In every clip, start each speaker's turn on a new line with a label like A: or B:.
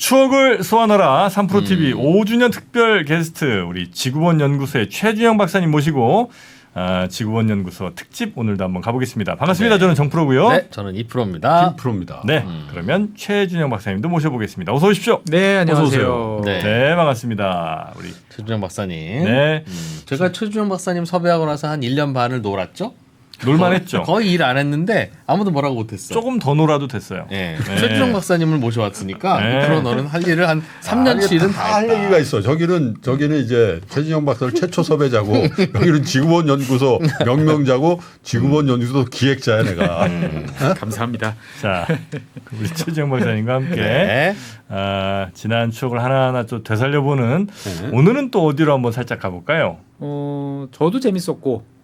A: 추억을 소환하라 3프로TV 5주년 특별 게스트 우리 지구본 연구소의 최준영 박사님 모시고 지구본 연구소 특집 오늘도 한번 가보겠습니다. 반갑습니다.
B: 네.
A: 저는 정프로고요.
B: 네, 저는 2프로입니다.
C: 김프로입니다.
A: 네, 그러면 최준영 박사님도 모셔보겠습니다. 어서 오십시오.
D: 네, 안녕하세요.
A: 어서 오세요. 네, 반갑습니다. 우리
B: 최준영 박사님.
A: 네,
B: 제가 최준영 박사님 섭외하고 나서 한 1년 반을 놀았죠?
A: 놀만했죠.
B: 거의 일 안 했는데 아무도 뭐라고 못했어.
A: 조금 더 놀아도 됐어요.
B: 네.
A: 네.
B: 최준영 박사님을 모셔왔으니까
A: 네.
B: 2프로 너는 할 일을 한 3년치는 다
C: 할
B: 했다.
C: 얘기가 있어. 저기는 이제 최진영 박사를 최초 섭외자고 여기는 지구본 연구소 명명자고 지구본 연구소 기획자야 내가.
D: 감사합니다.
A: 자, 우리 최준영 박사님과 함께
B: 네.
A: 지난 추억을 하나하나 좀 되살려보는 오늘은 또 어디로 한번 살짝 가볼까요?
D: 저도 재밌었고,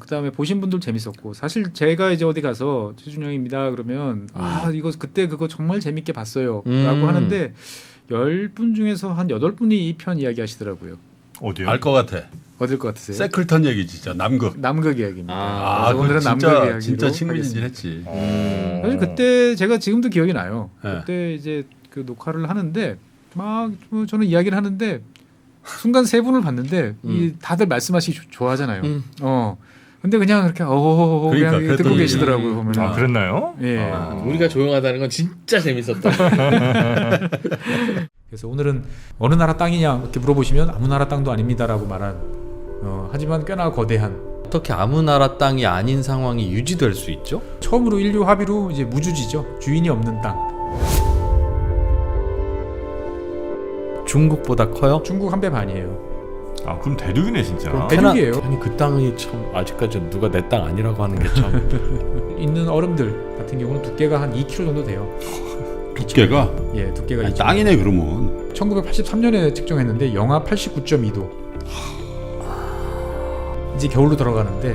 D: 그다음에 보신 분들 재밌었고, 사실 제가 이제 어디 가서 최준영입니다 그러면 이거 그때 그거 정말 재밌게 봤어요라고 하는데 10분 중에서 한 8분이 이 편 이야기 하시더라고요.
A: 어디요?
C: 알 것 같아.
D: 어딜 것 같으세요?
C: 세클턴 얘기 진짜 남극.
D: 남극 이야기입니다.
B: 아,
D: 그래서 오늘은 남극
C: 진짜
D: 이야기로
C: 진짜 친밀진진
D: 하겠습니다.
C: 했지.
D: 사실 그때 제가 지금도 기억이 나요.
C: 네.
D: 그때 이제 그 녹화를 하는데 막 저는 이야기를 하는데 순간 세 분을 봤는데 이 다들 말씀하시기 좋아하잖아요. 근데 그냥 그렇게
C: 그러니까,
D: 그냥 듣고
C: 그랬더니.
D: 계시더라고요. 보면.
A: 아, 그랬나요?
D: 예.
B: 우리가 조용하다는 건 진짜 재밌었다.
D: 그래서 오늘은 어느 나라 땅이냐 이렇게 물어보시면 아무 나라 땅도 아닙니다라고 말한 하지만 꽤나 거대한
B: 어떻게 아무 나라 땅이 아닌 상황이 유지될 수 있죠?
D: 처음으로 인류 합의로 이제 무주지죠. 주인이 없는 땅.
B: 중국보다 커요?
D: 중국 한 배 반이에요.
A: 아, 그럼 대륙이네 진짜.
D: 그럼 대륙이에요.
B: 아니 그 땅이 참 아직까지 누가 내 땅 아니라고 하는 게 참.
D: 있는 얼음들 같은 경우는 두께가 한 2km 정도 돼요.
C: 두께가
D: 예, 두께가
C: 아니,
D: 2km.
C: 땅이네 그러면.
D: 1983년에 측정했는데 영하 89.2도. 이제 겨울로 들어가는데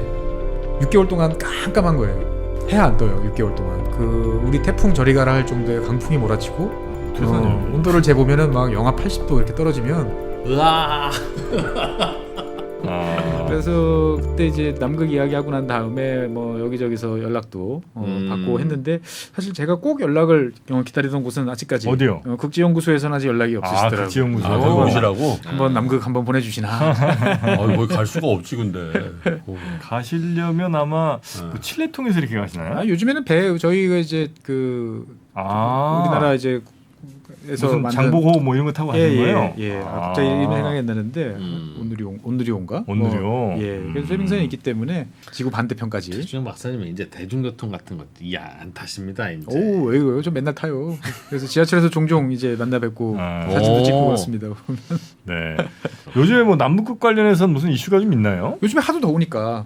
D: 6개월 동안 깜깜한 거예요. 해 안 떠요. 6개월 동안. 그 우리 태풍 저리 가라 할 정도의 강풍이 몰아치고 온도를 재보면은 막 영하 80도 이렇게 떨어지면
B: 으아.
D: 그래서 그때 이제 남극 이야기하고 난 다음에 뭐 여기저기서 연락도 받고 했는데 사실 제가 꼭 연락을 기다리던 곳은 아직까지
A: 어디요?
D: 극지연구소에서는 아직 연락이 없으시더라고요.
A: 극지연구소.
C: 아, 거기 오시라고?
D: 한번 남극 한번 보내주시나.
C: 거기 갈 수가 없지 근데.
A: 가시려면 아마 뭐 칠레 통해서 이렇게 가시나요?
D: 요즘에는 배 저희가 이제 그 우리나라 이제 에서
A: 무슨 장보고 뭐 이런 거 타고 가는 거예요?
D: 갑자기 이름이 생각이 안 나는데 온누리온가?
A: 온누리온.
D: 그래서 쇠빙선이 있기 때문에 지구 반대편까지.
B: 최준영 박사님은 이제 대중교통 같은 거 안 타십니다 이제.
D: 오, 왜요? 저 맨날 타요. 그래서 지하철에서 종종 이제 만나 뵙고 사진도 찍고 갔습니다.
A: 네. 요즘에 뭐 남북극 관련해서는 무슨 이슈가 좀 있나요?
D: 요즘에 하도 더우니까.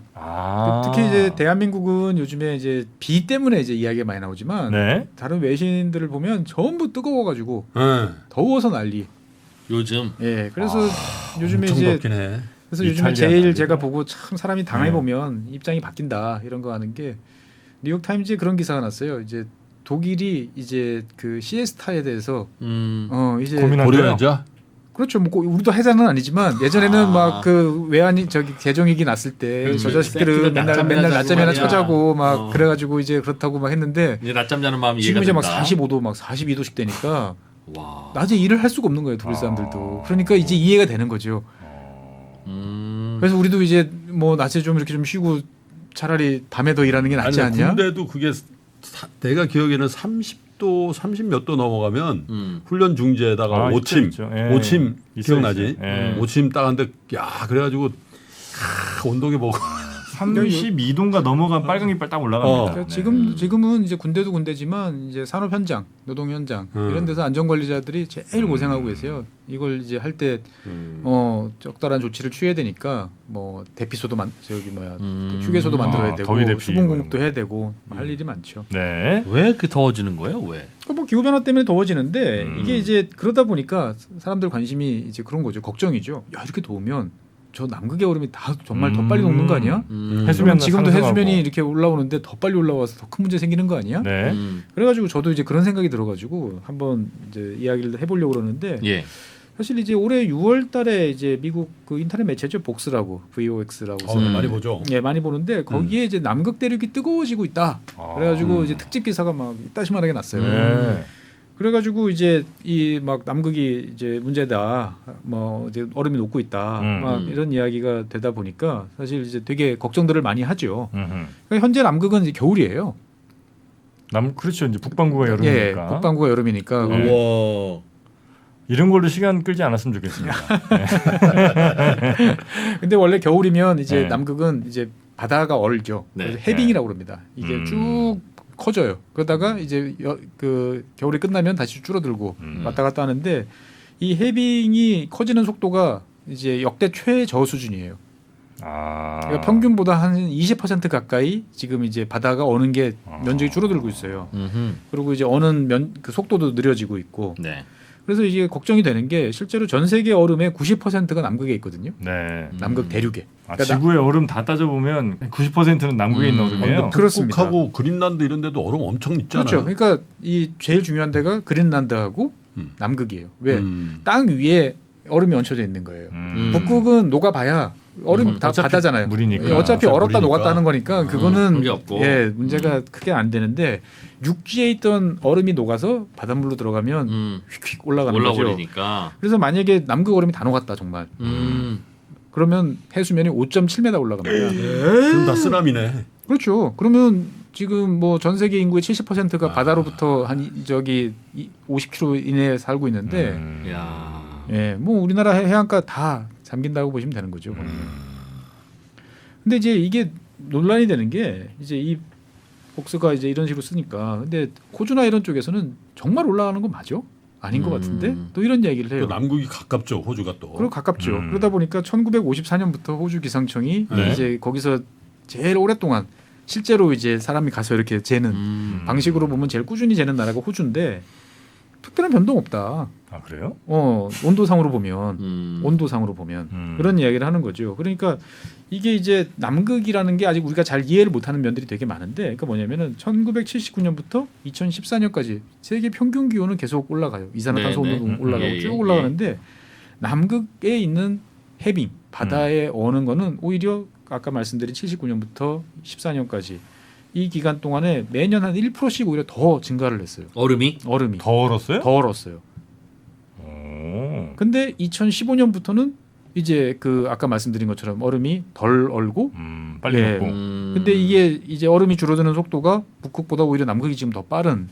D: 특히 이제 대한민국은 요즘에 이제 비 때문에 이제 이야기가 많이 나오지만
A: 네.
D: 다른 외신들을 보면 전부 뜨거워가지고
C: 네.
D: 더워서 난리.
B: 요즘.
D: 예, 그래서 요즘에
C: 엄청
D: 이제
C: 덥긴 해.
D: 그래서 요즘에
A: 이탈리아
D: 제일
A: 난리고.
D: 제가 보고 참 사람이 당해 보면 입장이 바뀐다 이런 거 하는 게 뉴욕 타임즈에 그런 기사가 났어요. 이제 독일이 이제 그 시에스타에 대해서 이제
A: 고민한대요.
C: 고려해자.
D: 그렇죠. 뭐 우리도 해자는 아니지만 예전에는 막 그 외환이 개정위기 났을 때 저 자식들은 맨날 낮잠이나
B: 말이야.
D: 쳐자고 막 그래가지고 이제 그렇다고 막 했는데
B: 이제 낮잠 자는 마음이
D: 지금
B: 이해가
D: 이제
B: 된다.
D: 막 45도 막 42도씩 되니까
B: 와.
D: 낮에 일을 할 수가 없는 거예요. 독일 사람들도. 그러니까 이제 이해가 되는 거죠. 그래서 우리도 이제 뭐 낮에 좀 이렇게 좀 쉬고 차라리 밤에 더 일하는 게 낫지 않냐?
C: 군대도 그게 내가 기억에는 30도 30 몇 도 넘어가면 훈련 중지에다가 오침
A: 있죠. 예.
C: 오침
A: 있어요,
C: 기억나지?
A: 있어요. 예.
C: 오침 따는데 야 그래가지고 온도계 보고
A: 32도인가 넘어간 빨간 깃발 딱 올라갑니다.
D: 그러니까 지금은 이제 군대도 군대지만 이제 산업 현장, 노동 현장 이런 데서 안전관리자들이 제일 고생하고 계세요. 이걸 이제 할 때 적절한 조치를 취해야 되니까 뭐 대피소도 휴게소도 만들어야 되고
A: 더위 대피
D: 수분 공급도 해야 되고 할 일이 많죠.
A: 네.
B: 왜 이렇게 더워지는 거예요? 왜?
D: 뭐 기후 변화 때문에 더워지는데 이게 이제 그러다 보니까 사람들 관심이 이제 그런 거죠. 걱정이죠. 야 이렇게 더우면 저 남극의 얼음이 다 정말 더 빨리 녹는 거 아니야?
A: 해수면
D: 지금도
A: 상승하고.
D: 해수면이 이렇게 올라오는데 더 빨리 올라와서 더 큰 문제 생기는 거 아니야?
A: 네.
D: 그래가지고 저도 이제 그런 생각이 들어가지고 한번 이제 이야기를 해보려고 그러는데
B: 예.
D: 사실 이제 올해 6월달에 이제 미국 그 인터넷 매체죠 VOX라고 VOX라고
C: 많이 보죠.
D: 예 많이 보는데 거기에 이제 남극 대륙이 뜨거워지고 있다. 그래가지고 이제 특집 기사가 막 이따시만하게 났어요.
A: 네.
D: 그래가지고 이제 이 막 남극이 이제 문제다, 뭐 이제 얼음이 녹고 있다, 막 이런 이야기가 되다 보니까 사실 이제 되게 걱정들을 많이 하죠. 그러니까 현재 남극은 이제 겨울이에요.
A: 그렇죠. 이제 북반구가
D: 예,
A: 여름이니까.
D: 북반구가 여름이니까.
A: 네.
B: 우와.
A: 이런 걸로 시간 끌지 않았으면 좋겠습니다.
D: 근데 원래 겨울이면 이제
A: 네.
D: 남극은 이제 바다가 얼죠.
B: 네.
D: 그래서 해빙이라고 그럽니다. 이게 쭉 커져요. 그러다가 이제 그 겨울이 끝나면 다시 줄어들고 왔다 갔다 하는데 이 해빙이 커지는 속도가 이제 역대 최저 수준이에요. 그러니까 평균보다 한 20% 가까이 지금 이제 바다가 어는 게 면적이 줄어들고 있어요. 그리고 이제 어는 그 속도도 느려지고 있고.
B: 네.
D: 그래서 이게 걱정이 되는 게 실제로 전 세계 얼음의 90%가 남극에 있거든요.
A: 네.
D: 남극 대륙에.
A: 아,
D: 그러니까
A: 지구의 얼음 다 따져보면 90%는 남극에 있는 얼음이에요.
D: 그렇습니다.
C: 북극하고 그린란드 이런 데도 얼음 엄청 있잖아요.
D: 그렇죠. 그러니까 이 제일 중요한 데가 그린란드하고 남극이에요. 왜? 땅 위에 얼음이 얹혀져 있는 거예요. 북극은 녹아봐야 얼음 다
A: 어차피
D: 바다잖아요.
A: 물이니까.
D: 어차피 얼었다
C: 물이니까.
D: 녹았다는 거니까 그거는
B: 문제 없고.
D: 예, 문제가 크게 안 되는데 육지에 있던 얼음이 녹아서 바닷물로 들어가면 휙휙 올라가는 거죠.
B: 올라버리니까.
D: 그래서 만약에 남극 얼음이 다 녹았다 정말. 그러면 해수면이 5.7m 올라갑니다.
C: 그럼 다 쓰나미네.
D: 그렇죠. 그러면 지금 뭐 전 세계 인구의 70%가 바다로부터 한 50km 이내에 살고 있는데,
B: 야.
D: 예, 뭐 우리나라 해안가 다 잠긴다고 보시면 되는 거죠. 근데 이제 이게 논란이 되는 게 이제 이 복스가 이제 이런 식으로 쓰니까, 근데 호주나 이런 쪽에서는 정말 올라가는 건 맞아? 아닌 것 같은데 또 이런 얘기를 해요.
C: 또 남극이 가깝죠. 호주가 또.
D: 그리고 가깝죠. 그러다 보니까 1954년부터 호주 기상청이
A: 네.
D: 이제 거기서 제일 오랫동안 실제로 이제 사람이 가서 이렇게 재는 방식으로 보면 제일 꾸준히 재는 나라가 호주인데 특별한 변동 없다.
A: 아 그래요?
D: 온도상으로 보면 온도상으로 보면 그런 이야기를 하는 거죠. 그러니까 이게 이제 남극이라는 게 아직 우리가 잘 이해를 못하는 면들이 되게 많은데, 그러니까 뭐냐면은 1979년부터 2014년까지 세계 평균 기온은 계속 올라가요. 이산화탄소
B: 네,
D: 온도도
B: 네.
D: 올라가고
B: 예,
D: 쭉
B: 예,
D: 올라가는데 남극에 있는 해빙 바다에 어는 거는 오히려 아까 말씀드린 79년부터 14년까지 이 기간 동안에 매년 한 1%씩 오히려 더 증가를 했어요.
B: 얼음이?
D: 얼음이
A: 더 얼었어요?
D: 더 얼었어요. 근데 2015년부터는 이제 그 아까 말씀드린 것처럼 얼음이 덜 얼고
A: 빨리
D: 네.
A: 먹고.
D: 근데 이게 이제 얼음이 줄어드는 속도가 북극보다 오히려 남극이 지금 더 빠른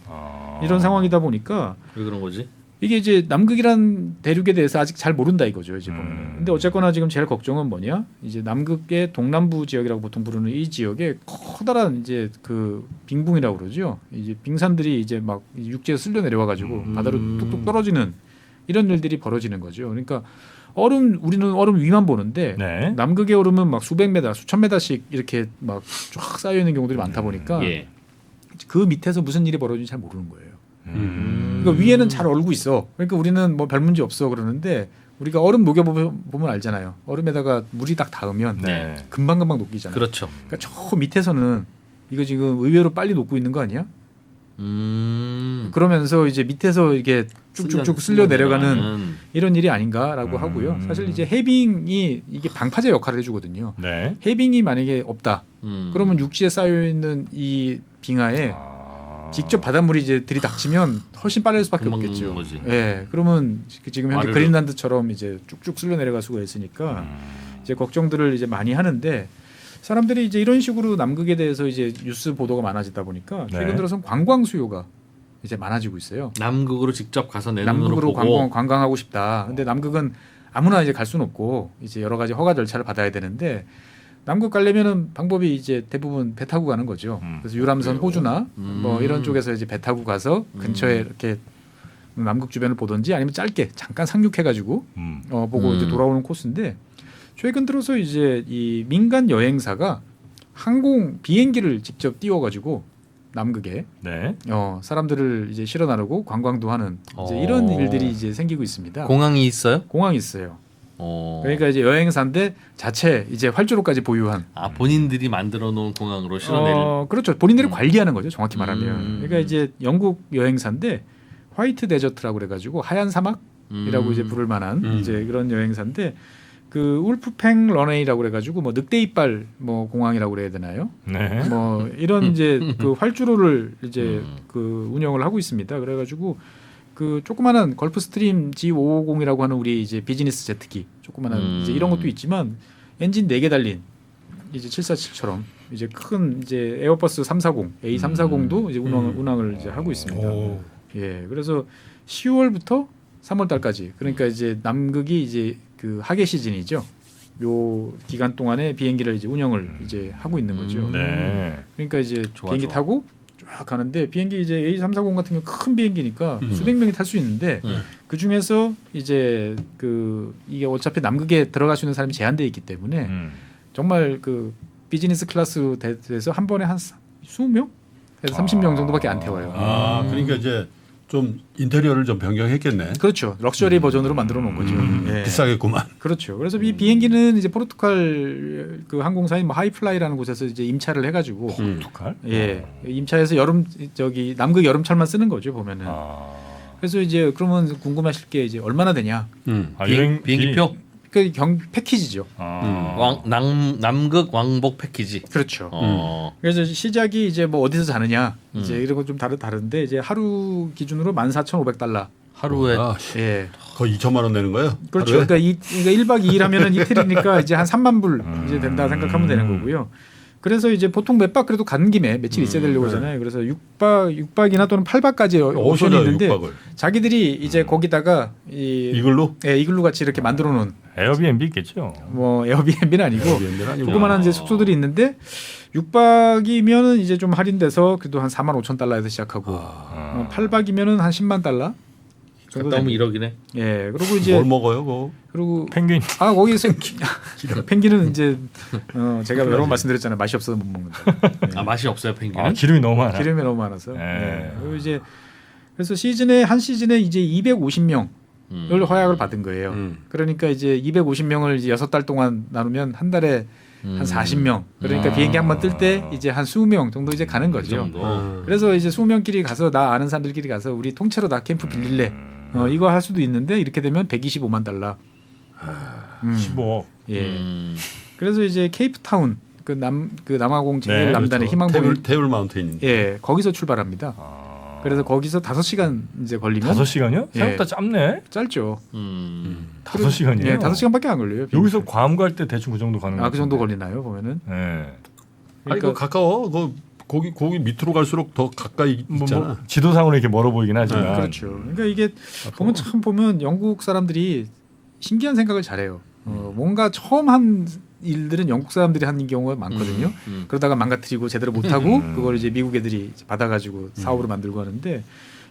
D: 이런 상황이다 보니까
B: 왜 그런 거지?
D: 이게 이제 남극이란 대륙에 대해서 아직 잘 모른다 이거죠, 이제 보면은. 근데 어쨌거나 지금 제일 걱정은 뭐냐? 이제 남극의 동남부 지역이라고 보통 부르는 이 지역에 커다란 이제 그 빙붕이라고 그러죠. 이제 빙산들이 이제 막 육지에서 쓸려 내려와 가지고 바다로 뚝뚝 떨어지는 이런 일들이 벌어지는 거죠. 그러니까 우리는 얼음 위만 보는데
A: 네.
D: 남극의 얼음은 막 수백 메다, 수천 메다씩 이렇게 막 쫙 쌓여 있는 경우들이 많다 보니까
B: 예.
D: 그 밑에서 무슨 일이 벌어지는지 잘 모르는 거예요. 그러니까 위에는 잘 얼고 있어. 그러니까 우리는 뭐 별 문제 없어 그러는데 우리가 얼음 녹여보면 알잖아요. 얼음에다가 물이 딱 닿으면
A: 네.
D: 금방금방 녹이잖아요.
B: 그렇죠.
D: 그러니까 저 밑에서는 이거 지금 의외로 빨리 녹고 있는 거 아니야? 그러면서 이제 밑에서 이게 쭉쭉쭉 쓸려 내려가는 이런 일이 아닌가라고 하고요. 사실 이제 해빙이 이게 방파제 역할을 해주거든요.
A: 네.
D: 해빙이 만약에 없다, 그러면 육지에 쌓여 있는 이 빙하에 직접 바닷물이 이제 들이닥치면 훨씬 빠를 수밖에
B: 금방
D: 없겠죠.
B: 녹는 거지.
D: 예, 그러면 지금 현재
B: 아래로.
D: 그린란드처럼 이제 쭉쭉 쓸려 내려갈 수가 있으니까 이제 걱정들을 이제 많이 하는데, 사람들이 이제 이런 식으로 남극에 대해서 이제 뉴스 보도가 많아지다 보니까 최근
A: 네.
D: 들어서 관광 수요가 이제 많아지고 있어요.
B: 남극으로 직접 가서 내 눈으로
D: 남극으로
B: 보고.
D: 관광하고 싶다. 근데 남극은 아무나 이제 갈 수는 없고 이제 여러 가지 허가 절차를 받아야 되는데, 남극 가려면은 방법이 이제 대부분 배 타고 가는 거죠. 그래서 유람선 호주나 뭐 이런 쪽에서 이제 배 타고 가서 근처에 이렇게 남극 주변을 보든지 아니면 짧게 잠깐 상륙해가지고 보고 이제 돌아오는 코스인데, 최근 들어서 이제 이 민간 여행사가 비행기를 직접 띄워가지고 남극에
A: 네.
D: 사람들을 이제 실어 나르고 관광도 하는 이제 이런 일들이 이제 생기고 있습니다.
B: 공항이 있어요?
D: 공항이 있어요. 그러니까 이제 여행사인데 자체 이제 활주로까지 보유한.
B: 본인들이 만들어 놓은 공항으로 실어내는.
D: 그렇죠. 본인들이 관리하는 거죠, 정확히 말하면. 그러니까 이제 영국 여행사인데 화이트 데저트라고 그래가지고 하얀 사막이라고 이제 부를 만한 이제 그런 여행사인데, 그 울프팽 런웨이라고 그래가지고 뭐 늑대 이빨 뭐 공항이라고 그래야 되나요?
A: 네.
D: 뭐 이런 이제 그 활주로를 이제 그 운영을 하고 있습니다. 그래가지고 그 조그마한 걸프스트림 G550이라고 하는 우리 이제 비즈니스 제트기 조그마한 이제 이런 것도 있지만 엔진 4개 달린 이제 747처럼 이제 큰 이제 에어버스 340, A340도 이제 운항을 이제 하고 있습니다.
C: 오.
D: 예, 그래서 10월부터 3월 달까지 그러니까 이제 남극이 이제 그 하계 시즌이죠. 요 기간 동안에 비행기를 이제 운영을 이제 하고 있는 거죠.
A: 네.
D: 그러니까 이제
B: 좋아,
D: 비행기
B: 좋아.
D: 타고 쫙 가는데 비행기 이제 A340 같은 경우 큰 비행기니까 수백 명이 탈 수 있는데 그 중에서 이제 그 이게 어차피 남극에 들어갈 수 있는 사람이 제한되어 있기 때문에 정말 그 비즈니스 클래스 돼서 한 번에 한 20명? 30명 정도밖에 안 태워요.
C: 아, 그러니까 이제 좀 인테리어를 좀 변경했겠네.
D: 그렇죠. 럭셔리 버전으로 만들어 놓은 거죠. 예.
C: 비싸겠구만.
D: 그렇죠. 그래서 이 비행기는 이제 포르투갈 그 항공사인 뭐 하이플라이라는 곳에서 이제 임차를 해가지고
A: 포르투갈?
D: 예 임차해서 여름 저기 남극 여름철만 쓰는 거죠 보면은. 그래서 이제 그러면 궁금하실 게 이제 얼마나 되냐?
A: 아,
B: 비행기표
D: 그 패키지죠.
B: 남극 왕복 패키지.
D: 그렇죠.
B: 그래서
D: 그래서 시작이 이제 뭐 어디서 자느냐 이제 이런 건 좀 다른데 이제 하루 기준으로 14,500달러.
B: 하루에
C: 아,
D: 예.
C: 거의 2천만 원 내는 거예요?
D: 그렇죠.
C: 하루에?
D: 그러니까 1박 2일 하면은 이틀이니까 이제 한 3만 불 이제 된다 생각하면 되는 거고요. 그래서 이제 보통 몇 박 그래도 가는 김에 며칠 있어야 되려고 하잖아요. 그래서 6박이나 또는 8박까지 오션이 있는데
C: 6박을.
D: 자기들이 이제 거기다가
C: 이글루?
D: 예, 이글루 같이 이렇게 만들어 놓은
A: 에어비앤비 있겠죠.
D: 뭐 에어비앤비는 아니고
C: 에어비앤비는 아니고.
D: 조그만한 이제 숙소들이 있는데 6박이면은 이제 좀 할인돼서 그래도 한 45,000달러에서 시작하고 8박이면은 한 10만 달러.
B: 갔다 오면 1억이네.
D: 예. 그리고 이제
C: 뭘 먹어요, 그거?
D: 그리고
A: 펭귄.
D: 거기서 펭귄은 이제 제가 여러 번 말씀드렸잖아요. 맛이 없어서 못 먹는다. 예.
B: 아 맛이 없어요 펭귄은.
A: 아, 기름이 너무 많아.
D: 기름이 너무 많아서.
A: 네.
D: 예. 그리고 이제 그래서 한 시즌에 이제 250명을 허락을 받은 거예요. 그러니까 이제 250명을 이제 6달 동안 나누면 한 달에 한 40명. 그러니까 비행기 한 번 뜰 때 이제 한 20명 정도 이제 가는
B: 그
D: 거죠.
B: 정도.
D: 그래서 이제 20명끼리 가서 나 아는 사람들끼리 가서 우리 통째로 다 캠프 빌릴래. 이거 할 수도 있는데 이렇게 되면 125만 달러.
A: 15억.
D: 예. 그래서 이제 케이프타운 그 남아공 제일
A: 네,
D: 남단의
C: 그렇죠.
D: 희망봉
C: 테이블 마운테인.
D: 예 거기서 출발합니다. 그래서 거기서 5시간 이제 걸리면
A: 5시간이요?
D: 예.
A: 생각보다 짧네.
D: 짧죠.
A: 5시간이에요.
D: 예, 5시간밖에 안 걸려요.
A: 여기서 괌 갈 때 대충 그 정도 가는 거.
D: 그 정도 걸리나요 보면은?
A: 네.
C: 아니,
D: 그러니까
C: 그거 가까워. 거기 밑으로 갈수록 더 가까이 있잖아.
A: 뭐 지도상으로 이렇게 멀어 보이긴 하지만.
D: 그렇죠. 그러니까 이게 보면 영국 사람들이 신기한 생각을 잘해요. 뭔가 처음 한 일들은 영국 사람들이 하는 경우가 많거든요. 그러다가 망가뜨리고 제대로 못하고 그걸 이제 미국 애들이 이제 받아가지고 사업으로 만들고 하는데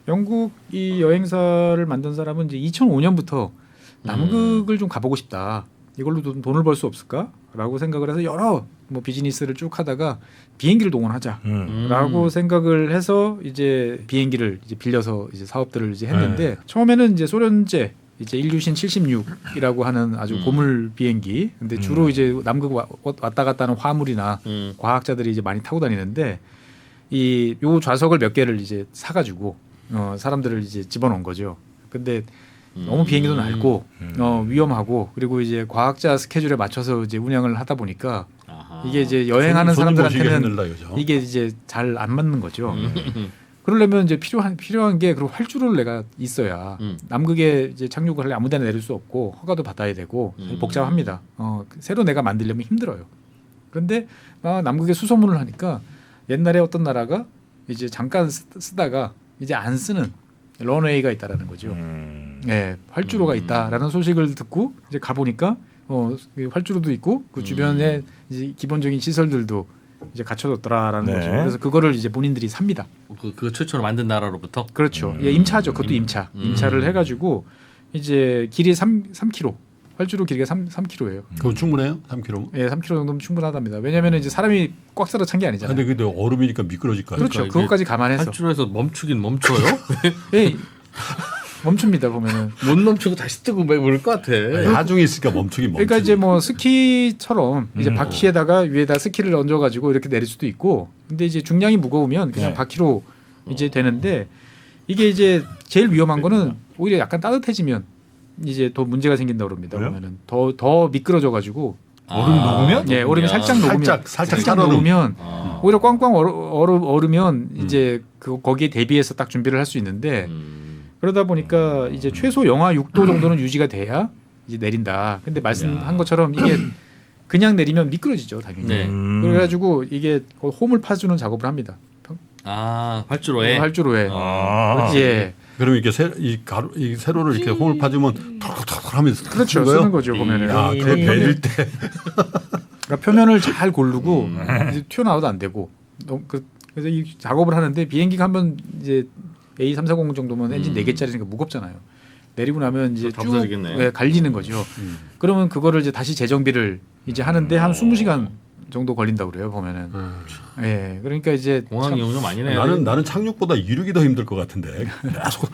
D: 영국 이 여행사를 만든 사람은 이제 2005년부터 남극을 좀 가보고 싶다. 이걸로 돈을 벌 수 없을까라고 생각을 해서 여러 뭐 비즈니스를 쭉 하다가 비행기를 동원하자라고 생각을 해서 이제 비행기를 이제 빌려서 이제 사업들을 이제 했는데 처음에는 이제 소련제 이제 일류신 76이라고 하는 아주 고물 비행기. 근데 주로 이제 남극 왔다 갔다 하는 화물이나 과학자들이 이제 많이 타고 다니는데 요 좌석을 몇 개를 이제 사가지고 사람들을 이제 집어넣은 거죠. 근데 너무 비행기도 낡고 위험하고 그리고 이제 과학자 스케줄에 맞춰서 이제 운영을 하다 보니까 이게 이제 여행하는
C: 손님 모시기
D: 사람들한테는
C: 힘들다, 이거죠.
D: 이게 이제 잘 안 맞는 거죠. 그러려면 이제 필요한 게 그리고 활주로를 내가 있어야 남극에 이제 착륙을 하려 아무데나 내릴 수 없고 허가도 받아야 되고 복잡합니다. 새로 내가 만들려면 힘들어요. 그런데 남극에 수소문을 하니까 옛날에 어떤 나라가 이제 잠깐 쓰다가 이제 안 쓰는 런웨이가 있다라는 거죠. 네, 활주로가 있다라는 소식을 듣고 이제 가 보니까 활주로도 있고 그 주변에 이제 기본적인 시설들도 이제 갖춰졌더라라는
A: 네.
D: 거죠. 그래서 그거를 이제 본인들이 삽니다.
B: 그거 최초로 만든 나라로부터.
D: 그렇죠. 예, 임차죠. 그것도 임차를 해가지고 이제 길이 3km, 활주로 길이가 3km예요.
C: 그거 충분해요? 3km?
D: 예, 3km 정도면 충분하답니다. 왜냐하면 이제 사람이 꽉 살아 찬 게 아니잖아요.
C: 근데 그게 얼음이니까 미끄러질 거 아니에요?
D: 그렇죠.
B: 그러니까
D: 그것까지 감안해서
B: 활주로에서 멈추긴 멈춰요.
D: 예, 멈춥니다 보면은.
B: 못 멈추고 다시 뜨고 막 그럴 것 같아.
C: 하중이 있으니까 멈추긴 멈추지.
D: 그러니까 이제 뭐 스키처럼 이제 바퀴에다가 위에다 스키를 얹어가지고 이렇게 내릴 수도 있고, 근데 이제 중량이 무거우면 그냥
A: 네.
D: 바퀴로 이제 되는데 이게 이제 제일 위험한 거는 오히려 약간 따뜻해지면 이제 더 문제가 생긴다 그럽니다.
A: 그래요?
D: 보면은 더 미끄러져가지고
A: 얼음이 녹으면?
D: 예, 얼음이 살짝 녹으면
C: 살짝 살얼음.
D: 녹으면 오히려 꽝꽝 얼으면 이제 거기에 대비해서 딱 준비를 할 수 있는데 그러다 보니까 이제 최소 영하 6도 정도는 유지가 돼야 이제 내린다. 근데 말씀한 것처럼 이게 그냥 내리면 미끄러지죠, 당연히.
E: 네.
D: 그래가지고 이게 홈을 파주는 작업을 합니다.
E: 아 활주로에.
D: 활주로에.
A: 아.
D: 예.
C: 그러면 이렇게 이 세로를 이렇게 홈을 파주면 털털털 하면서
D: 그렇죠.
C: 거예요?
D: 쓰는 거죠, 보면은.
C: 야, 그 베릴 때
D: 그러니까 표면을 잘 고르고 이제 튀어나와도 안 되고 그래서 이 작업을 하는데 비행기가 한번 이제 A340 정도면 엔진 4개짜리니까 무겁잖아요. 내리고 나면 이제
E: 다
D: 쭉
E: 부서지겠네.
D: 예, 갈리는 거죠. 그러면 그거를 이제 다시 재정비를 이제 하는데 한 20시간 정도 걸린다고 그래요, 보면은. 예. 그러니까 이제
E: 공항
D: 참-
E: 이용 좀 많이 내.
C: 나는 착륙보다 이륙이 더 힘들 것 같은데. 계속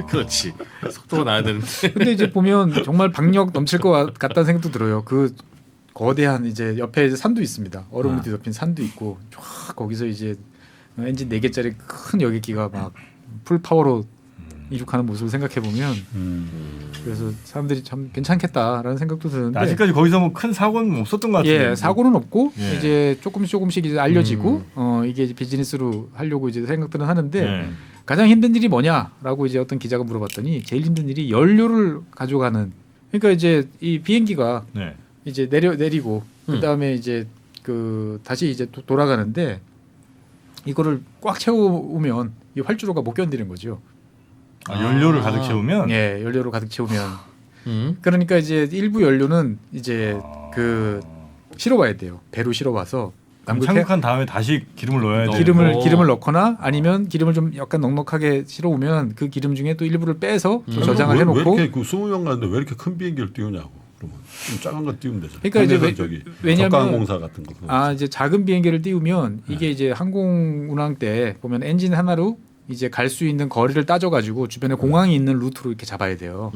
E: 그렇지. 속도가 나야 되는데.
D: 근데 이제 보면 정말 박력 넘칠 것 같다는 생각도 들어요. 그 거대한 이제 옆에 이제 산도 있습니다. 얼음으로 뒤덮인 산도 있고 쫙 거기서 이제 엔진 4개짜리 큰 여객기가 막 풀 파워로 이륙하는 모습을 생각해 보면 그래서 사람들이 참 괜찮겠다라는 생각도 드는데
A: 아직까지 거기서 뭐 큰 사고는 없었던 것 같아요.
D: 예, 사고는 없고
A: 예.
D: 이제 조금씩 이제 알려지고 이게 이제 비즈니스로 하려고 이제 생각들은 하는데
A: 예.
D: 가장 힘든 일이 뭐냐라고 이제 어떤 기자가 물어봤더니 제일 힘든 일이 연료를 가져가는 그러니까 이제 이 비행기가
A: 네.
D: 이제 내리고 그다음에 이제 그 다시 이제 돌아가는데 이거를 꽉 채우면 이 활주로가 못 견디는 거죠.
A: 연료를 가득 채우면
D: 예, 연료로 가득 채우면 그러니까 이제 일부 연료는 이제 그 실어와야 돼요. 배로 실어와서 남극
A: 착륙한 다음에 다시 기름을 넣어야 돼요.
D: 기름을 넣거나 아니면 기름을 좀 약간 넉넉하게 실어오면 그 기름 중에 또 일부를 빼서 또 저장을
C: 왜
D: 해놓고
C: 이렇게 그 20명 가는데 왜 이렇게 큰 비행기를 띄우냐고. 그러면 좀 작은 거 띄우면 되죠.
D: 그러니까 이제 왜냐면
C: 저가항공사 같은 거.
D: 이제 작은 비행기를 띄우면 이게 이제 항공 운항 때 보면 엔진 하나로 이제 갈 수 있는 거리를 따져가지고 주변에 공항이 있는 루트로 이렇게 잡아야 돼요.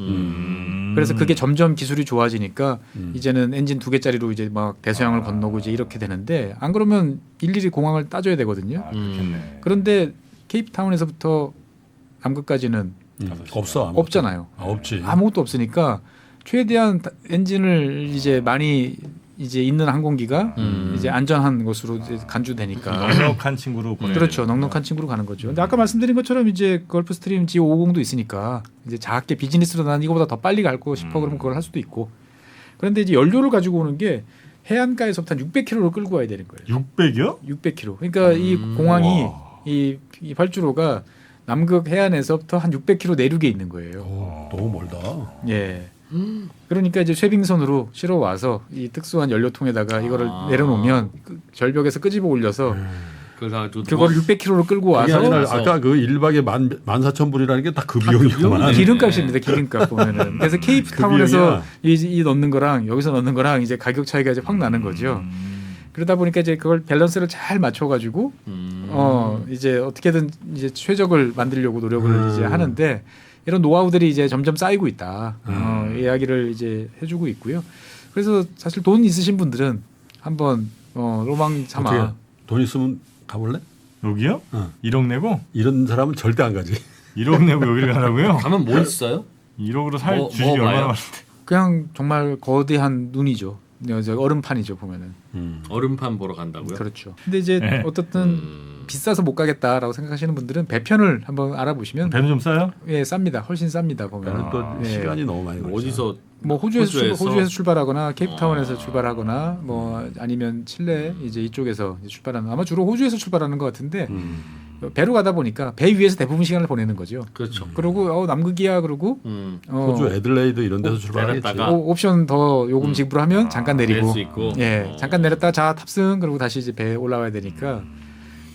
D: 그래서 그게 점점 기술이 좋아지니까 이제는 엔진 2개짜리로 이제 막 대서양을 건너고 이제 이렇게 되는데 안 그러면 일일이 공항을 따져야 되거든요.
A: 그렇겠네.
D: 그런데 케이프타운에서부터 남극까지는
C: 없어.
D: 없잖아요.
C: 없지.
D: 아무것도 없으니까 최대한 엔진을 이제 많이 이제 있는 항공기가 이제 안전한 곳으로 이제 간주되니까
A: 넉넉한 친구로 보내.
D: 그렇죠. 넉넉한 친구로 가는 거죠. 근데 아까 말씀드린 것처럼 이제 걸프스트림 G550도 있으니까 이제 작게 비즈니스로 난 이거보다 더 빨리 갈고 싶어 그러면 그걸 할 수도 있고. 그런데 이제 연료를 가지고 오는 게 해안가에서부터 한 600km를 끌고 와야 되는 거예요.
A: 600이요?
D: 600km. 그러니까 이 공항이 이 활주로가 남극 해안에서부터 한 600km 내륙에 있는 거예요.
C: 오, 너무 멀다.
D: 예. 그러니까 이제 쇠빙선으로 실어 와서 이 특수한 연료통에다가 이거를 내려놓으면 그 절벽에서 끄집어 올려서 그거를 600km로 끌고
C: 그게
D: 와서
C: 아니라 아까 그 1박에 14,000불이라는 게 다 그 비용이구만.
D: 기름값입니다. 기름값 보면은. 그래서 케이프타운에서 이 넣는 거랑 여기서 넣는 거랑 이제 가격 차이가 이제 확 나는 거죠. 그러다 보니까 이제 그걸 밸런스를 잘 맞춰가지고 이제 어떻게든 이제 최적을 만들려고 노력을 이제 하는데 이런 노하우들이 이제 점점 쌓이고 있다. 이야기를 이제 해주고 있고요. 그래서 사실 돈 있으신 분들은 한번 로망 삼아.
C: 어떻게 돈 있으면 가볼래?
A: 여기요? 1억 내고?
C: 이런 사람은 절대 안 가지.
A: 1억 내고 여기를 가라고요?
E: 가면 뭐 있어요?
A: 1억으로 살
E: 뭐
A: 주식이 얼마나
E: 봐요?
A: 많은데.
D: 그냥 정말 거대한 눈이죠. 얼음판이죠 보면은.
E: 얼음판 보러 간다고요?
D: 그렇죠. 근데 이제
A: 네.
D: 어떻든 비싸서 못 가겠다라고 생각하시는 분들은 배편을 한번 알아보시면
A: 배는 좀 싸요?
D: 예 쌉니다. 훨씬 쌉니다 보면.
C: 또
D: 예.
C: 시간이 너무 많이 걸려.
E: 어디서
D: 뭐 호주에서
E: 호주에서?
D: 출발하거나 케이프타운에서 출발하거나 뭐 아니면 칠레 이제 이쪽에서 이제 출발하는 아마 주로 호주에서 출발하는 것 같은데 배로 가다 보니까 배 위에서 대부분 시간을 보내는 거죠.
E: 그렇죠.
D: 그리고 남극이야 그러고
C: 호주 애들레이드 이런 데서 출발하겠지.
E: 내렸다가
D: 옵션 더 요금 지급을 하면 잠깐 내리고
E: 낼 수 있고.
D: 예 잠깐 내렸다 자 탑승 그리고 다시 이제 배에 올라와야 되니까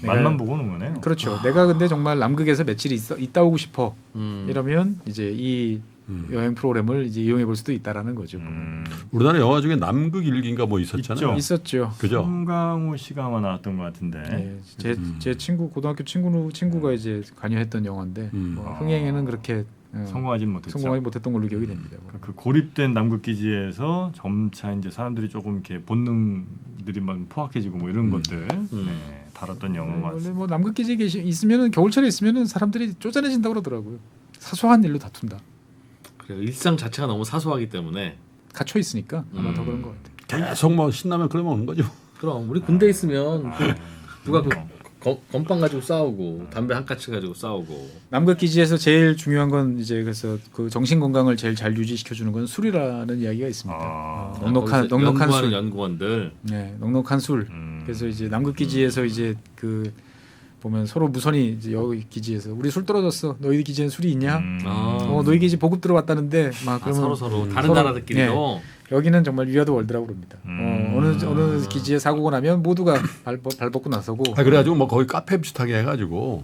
A: 맛만 보고 오는 거네요.
D: 그렇죠. 내가 근데 정말 남극에서 며칠 있다 오고 싶어
E: 음.
D: 이러면 이제 이 여행 프로그램을 이제 이용해 볼 수도 있다라는 거죠.
C: 우리나라 영화 중에 남극 일기인가 뭐 있었잖아요.
A: 있죠.
D: 있었죠.
C: 그죠?
A: 송강호 씨가 아마 나왔던 것 같은데.
D: 예, 제 친구 고등학교 친구가 이제 관여했던 영화인데 뭐 흥행에는 그렇게
A: 성공하진 못했죠.
D: 성공하지 못했던 걸로 기억이 됩니다.
A: 그 고립된 남극 기지에서 점차 이제 사람들이 조금 이렇게 본능들이 막 포악해지고 뭐 이런 것들 네, 다뤘던 영화인 것
D: 원래
A: 같습니다.
D: 뭐 남극 기지에 있으면은 겨울철에 있으면은 사람들이 쪼잔해진다 고 그러더라고요. 사소한 일로 다툰다.
E: 그래, 일상 자체가 너무 사소하기 때문에
D: 갇혀 있으니까 아마 더 그런 것 같아요.
C: 계속 뭐 신라면 끓여 먹는 거죠.
E: 그럼 우리 군대 있으면 누가 건빵 가지고 싸우고 담배 한 까치 가지고 싸우고.
D: 남극 기지에서 제일 중요한 건 이제 그래서 그 정신 건강을 제일 잘 유지시켜 주는 건 술이라는 이야기가 있습니다. 넉넉한
E: 연구하는
D: 술.
E: 연구원들.
D: 네, 넉넉한 술. 그래서 이제 남극 기지에서 이제 그 보면 서로 무선이 이제 여기 기지에서 우리 술 떨어졌어. 너희 기지엔 술이 있냐? 너희 기지 보급 들어왔다는데 막 그러면
E: 서로 다른
D: 서로-
E: 나라들끼리도.
D: 여기는 정말 위아더 월드라고 그럽니다. 어느 기지에 사고가 나면 모두가 발 벗고 나서고.
C: 그래가지고 뭐 거기 카페 비슷하게 해가지고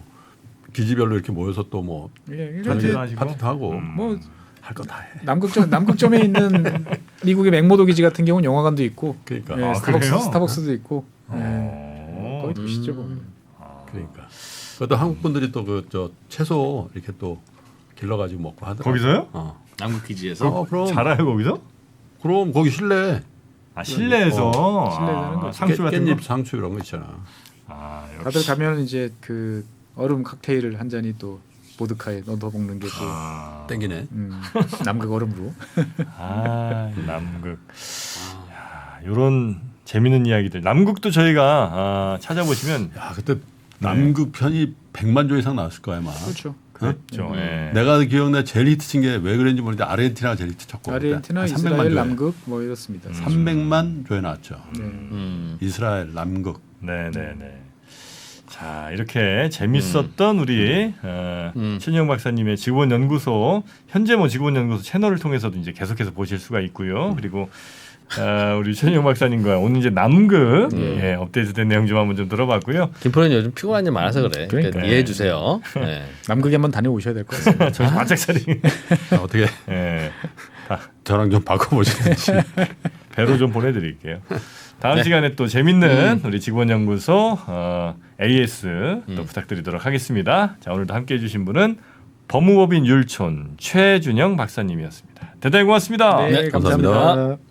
C: 기지별로 이렇게 모여서 또 뭐
D: 예,
A: 파티도
D: 이렇게
A: 하시고.
C: 파티도 하고
D: 뭐
C: 할 거 다 해.
D: 남극점에 있는 미국의 맥모도 기지 같은 경우는 영화관도 있고,
C: 그러니까.
D: 예,
A: 아, 그래요?
D: 스타벅스도 있고,
A: 어.
D: 거의 도시죠. 보면.
C: 그러니까. 그것도 한국 분들이 또 그 저 채소 이렇게 또 길러가지고 먹고 하더라고.
A: 거기서요?
E: 남극 기지에서.
C: 그럼.
A: 잘아요 거기서?
C: 그럼 거기 실내
A: 아 실내에서
D: 실내에서 하는 거죠.
A: 상추 같은 거.
C: 깻잎 상추 이런 거 있잖아.
A: 아
D: 다들
A: 역시.
D: 가면 이제 그 얼음 칵테일을 한 잔이 또 보드카에 넣어 먹는 게 또
A: 아,
C: 땡기네.
D: 남극 얼음으로.
A: 남극. 이런 재밌는 이야기들. 남극도 저희가 찾아보시면
C: 야 그때 남극 편이 100만 조 이상 나왔을 거야 아마.
D: 그렇죠.
A: 그랬죠. 예.
C: 내가 기억나 제일 히트 친 게 왜 그런지 모르는데 아르헨티나가 제일 히트 쳤고.
D: 아르헨티나,
C: 그때.
D: 이스라엘,
C: 300만 조에.
D: 남극 뭐 이렇습니다.
C: 300만 조에 나왔죠.
D: 네.
C: 이스라엘 남극.
A: 네네네. 자 이렇게 재밌었던 우리 최진영 박사님의 직원 연구소 현재 뭐 직원 연구소 채널을 통해서도 이제 계속해서 보실 수가 있고요. 그리고 우리 최진영 박사님과 오늘 이제 남극 예, 업데이트된 내용 좀 한번 좀 들어봤고요.
B: 김프로는 요즘 피곤한 일 많아서 그래. 그러니까
A: 그러니까.
B: 이해해 주세요. 네.
D: 남극에 한번 다녀오셔야 될 것 같습니다.
A: 저희 바짝 차리.
C: 어떻게
A: 예,
C: 저랑 좀 바꿔보시는지.
A: 배로 좀 보내드릴게요. 다음 시간에 또 재밌는 우리 직원연구소 AS 또 부탁드리도록 하겠습니다. 자 오늘도 함께해 주신 분은 법무법인 율촌 최준영 박사님이었습니다. 대단히 고맙습니다.
D: 네,
C: 감사합니다.
D: 감사합니다.